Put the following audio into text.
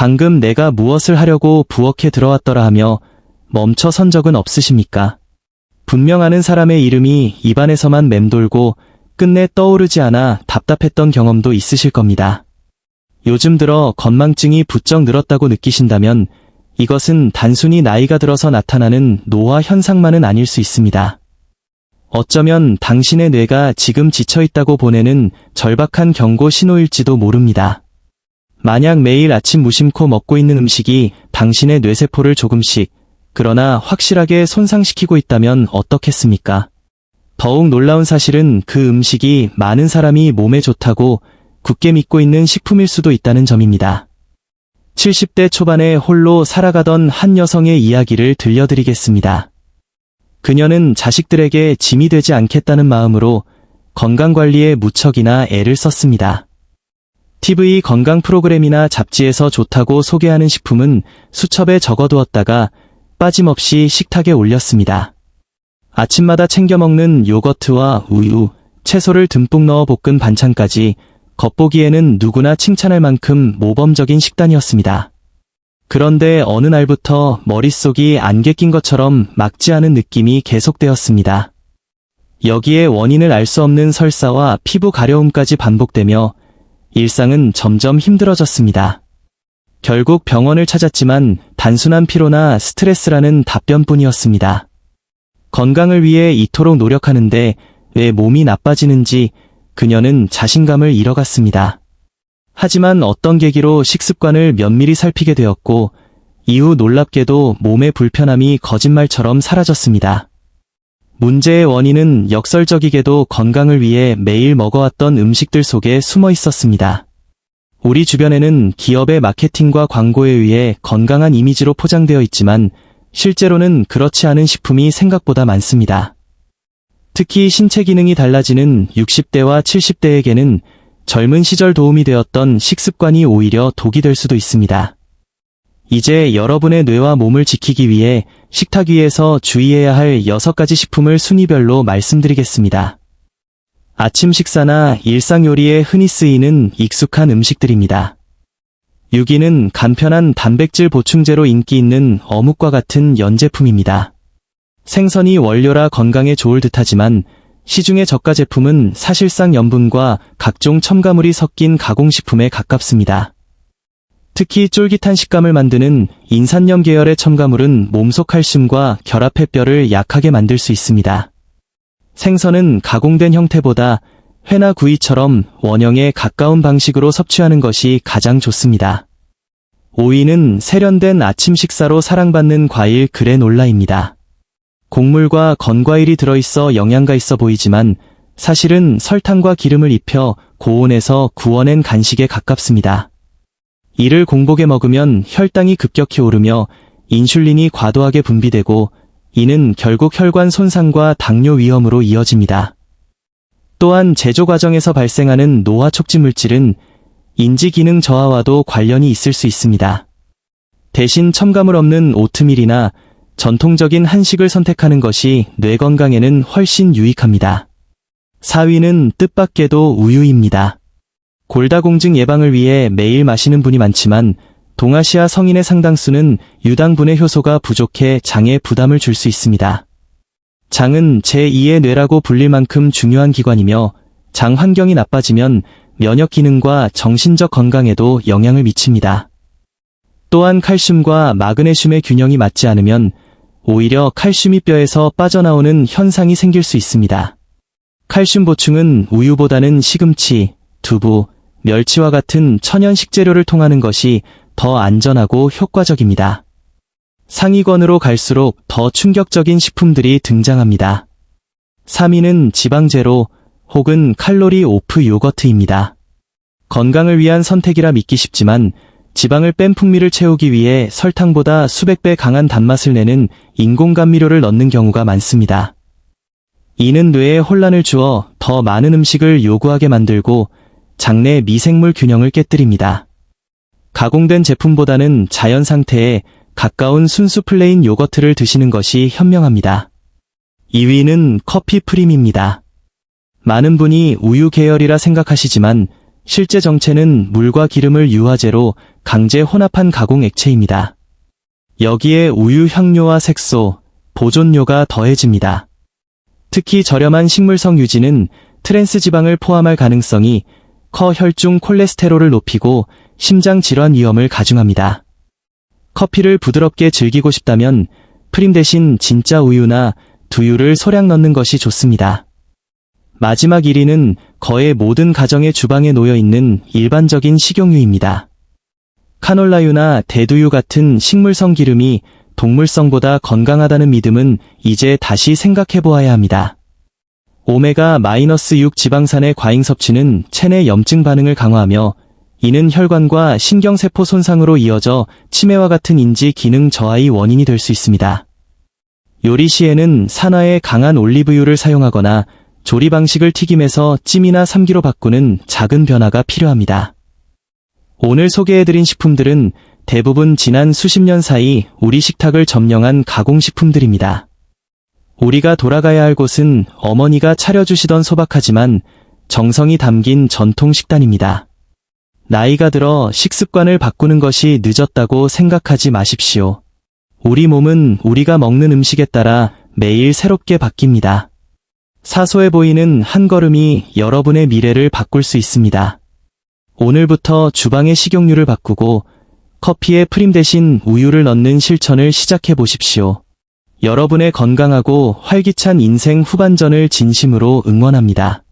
방금 내가 무엇을 하려고 부엌에 들어왔더라 하며 멈춰 선 적은 없으십니까? 분명 아는 사람의 이름이 입안에서만 맴돌고 끝내 떠오르지 않아 답답했던 경험도 있으실 겁니다. 요즘 들어 건망증이 부쩍 늘었다고 느끼신다면 이것은 단순히 나이가 들어서 나타나는 노화 현상만은 아닐 수 있습니다. 어쩌면 당신의 뇌가 지금 지쳐있다고 보내는 절박한 경고 신호일지도 모릅니다. 만약 매일 아침 무심코 먹고 있는 음식이 당신의 뇌세포를 조금씩, 그러나 확실하게 손상시키고 있다면 어떻겠습니까? 더욱 놀라운 사실은 그 음식이 많은 사람이 몸에 좋다고 굳게 믿고 있는 식품일 수도 있다는 점입니다. 70대 초반에 홀로 살아가던 한 여성의 이야기를 들려드리겠습니다. 그녀는 자식들에게 짐이 되지 않겠다는 마음으로 건강관리에 무척이나 애를 썼습니다. TV 건강 프로그램이나 잡지에서 좋다고 소개하는 식품은 수첩에 적어두었다가 빠짐없이 식탁에 올렸습니다. 아침마다 챙겨 먹는 요거트와 우유, 채소를 듬뿍 넣어 볶은 반찬까지 겉보기에는 누구나 칭찬할 만큼 모범적인 식단이었습니다. 그런데 어느 날부터 머릿속이 안개 낀 것처럼 막지 않은 느낌이 계속되었습니다. 여기에 원인을 알 수 없는 설사와 피부 가려움까지 반복되며 일상은 점점 힘들어졌습니다. 결국 병원을 찾았지만 단순한 피로나 스트레스라는 답변뿐이었습니다. 건강을 위해 이토록 노력하는데 왜 몸이 나빠지는지 그녀는 자신감을 잃어갔습니다. 하지만 어떤 계기로 식습관을 면밀히 살피게 되었고 이후 놀랍게도 몸의 불편함이 거짓말처럼 사라졌습니다. 문제의 원인은 역설적이게도 건강을 위해 매일 먹어왔던 음식들 속에 숨어 있었습니다. 우리 주변에는 기업의 마케팅과 광고에 의해 건강한 이미지로 포장되어 있지만 실제로는 그렇지 않은 식품이 생각보다 많습니다. 특히 신체 기능이 달라지는 60대와 70대에게는 젊은 시절 도움이 되었던 식습관이 오히려 독이 될 수도 있습니다. 이제 여러분의 뇌와 몸을 지키기 위해 식탁 위에서 주의해야 할 6가지 식품을 순위별로 말씀드리겠습니다. 아침 식사나 일상 요리에 흔히 쓰이는 익숙한 음식들입니다. 6위는 간편한 단백질 보충제로 인기 있는 어묵과 같은 연제품입니다. 생선이 원료라 건강에 좋을 듯하지만 시중의 저가 제품은 사실상 염분과 각종 첨가물이 섞인 가공식품에 가깝습니다. 특히 쫄깃한 식감을 만드는 인산염 계열의 첨가물은 몸속 칼슘과 결합해뼈를 약하게 만들 수 있습니다. 생선은 가공된 형태보다 회나 구이처럼 원형에 가까운 방식으로 섭취하는 것이 가장 좋습니다. 5위는 세련된 아침 식사로 사랑받는 과일 그래놀라입니다. 곡물과 건과일이 들어있어 영양가 있어 보이지만 사실은 설탕과 기름을 입혀 고온에서 구워낸 간식에 가깝습니다. 이를 공복에 먹으면 혈당이 급격히 오르며 인슐린이 과도하게 분비되고 이는 결국 혈관 손상과 당뇨 위험으로 이어집니다. 또한 제조 과정에서 발생하는 노화 촉진 물질은 인지 기능 저하와도 관련이 있을 수 있습니다. 대신 첨가물 없는 오트밀이나 전통적인 한식을 선택하는 것이 뇌 건강에는 훨씬 유익합니다. 4위는 뜻밖에도 우유입니다. 골다공증 예방을 위해 매일 마시는 분이 많지만 동아시아 성인의 상당수는 유당분해 효소가 부족해 장에 부담을 줄 수 있습니다. 장은 제2의 뇌라고 불릴 만큼 중요한 기관이며 장 환경이 나빠지면 면역 기능과 정신적 건강에도 영향을 미칩니다. 또한 칼슘과 마그네슘의 균형이 맞지 않으면 오히려 칼슘이 뼈에서 빠져나오는 현상이 생길 수 있습니다. 칼슘 보충은 우유보다는 시금치, 두부, 멸치와 같은 천연 식재료를 통하는 것이 더 안전하고 효과적입니다. 상위권으로 갈수록 더 충격적인 식품들이 등장합니다. 3위는 지방 제로 혹은 칼로리 오프 요거트입니다. 건강을 위한 선택이라 믿기 쉽지만 지방을 뺀 풍미를 채우기 위해 설탕보다 수백 배 강한 단맛을 내는 인공 감미료를 넣는 경우가 많습니다. 이는 뇌에 혼란을 주어 더 많은 음식을 요구하게 만들고 장내 미생물 균형을 깨뜨립니다. 가공된 제품보다는 자연 상태에 가까운 순수 플레인 요거트를 드시는 것이 현명합니다. 2위는 커피 프림입니다. 많은 분이 우유 계열이라 생각하시지만 실제 정체는 물과 기름을 유화제로 강제 혼합한 가공 액체입니다. 여기에 우유 향료와 색소, 보존료가 더해집니다. 특히 저렴한 식물성 유지는 트랜스 지방을 포함할 가능성이 커 혈중 콜레스테롤을 높이고 심장 질환 위험을 가중합니다. 커피를 부드럽게 즐기고 싶다면 프림 대신 진짜 우유나 두유를 소량 넣는 것이 좋습니다. 마지막 1위는 거의 모든 가정의 주방에 놓여 있는 일반적인 식용유입니다. 카놀라유나 대두유 같은 식물성 기름이 동물성보다 건강하다는 믿음은 이제 다시 생각해 보아야 합니다. 오메가-6 지방산의 과잉 섭취는 체내 염증 반응을 강화하며 이는 혈관과 신경세포 손상으로 이어져 치매와 같은 인지 기능 저하의 원인이 될 수 있습니다. 요리 시에는 산화에 강한 올리브유를 사용하거나 조리 방식을 튀김에서 찜이나 삼기로 바꾸는 작은 변화가 필요합니다. 오늘 소개해드린 식품들은 대부분 지난 수십 년 사이 우리 식탁을 점령한 가공식품들입니다. 우리가 돌아가야 할 곳은 어머니가 차려주시던 소박하지만 정성이 담긴 전통 식단입니다. 나이가 들어 식습관을 바꾸는 것이 늦었다고 생각하지 마십시오. 우리 몸은 우리가 먹는 음식에 따라 매일 새롭게 바뀝니다. 사소해 보이는 한 걸음이 여러분의 미래를 바꿀 수 있습니다. 오늘부터 주방의 식용유를 바꾸고 커피에 프림 대신 우유를 넣는 실천을 시작해 보십시오. 여러분의 건강하고 활기찬 인생 후반전을 진심으로 응원합니다.